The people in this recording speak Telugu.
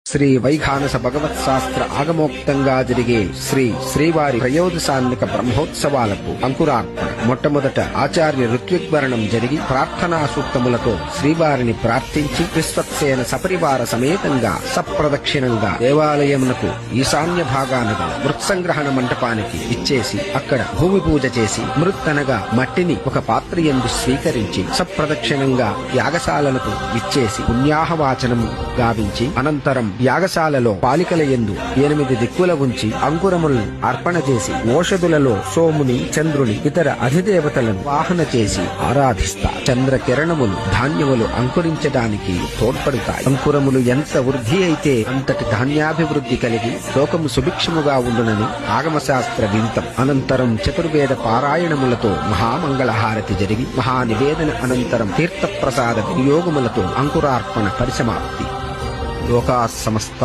శ్రీ వైఖానస భగవత్ శాస్త్ర ఆగమోక్తంగా జరిగే శ్రీవారి త్రయోదశాన్నిక బ్రహ్మోత్సవాలకు అంకురార్పణ. మొట్టమొదట ఆచార్య ఋత్విగ్వరణం జరిగి ప్రార్థనా సూక్తములతో శ్రీవారిని ప్రార్థించి విశ్వక్సేన సపరివార సమేతంగా సప్రదక్షిణంగా దేవాలయమునకు ఈశాన్య భాగాన గల మృత్సంగ్రహణ మంటపానికి ఇచ్చేసి అక్కడ భూమి పూజ చేసి మృత్తనగా మట్టిని ఒక పాత్రయందు స్వీకరించి సప్రదక్షిణంగా యాగశాలలకు ఇచ్చేసి పుణ్యాహవాచనం గావించి అనంతరం యాగశాలలో పాలికల యందు 8 దిక్కుల ఉంచి అంకురములను అర్పణ చేసి ఓషధులలో సోముని, చంద్రుని, ఇతర అధిదేవతలను వాహన చేసి ఆరాధిస్తారు. చంద్ర కిరణములు ధాన్యములు అంకురించడానికి తోడ్పడతాయి. అంకురములు ఎంత వృద్ధి అయితే అంతటి ధాన్యాభివృద్ధి కలిగి లోకము సుభిక్షముగా ఉండునని ఆగమశాస్త్ర విదితం. అనంతరం చతుర్వేద పారాయణములతో మహామంగళహారతి జరిగి మహానివేదన అనంతరం తీర్థప్రసాద వినియోగములతో అంకురార్పణ పరిసమాప్తి. లోకా సమస్త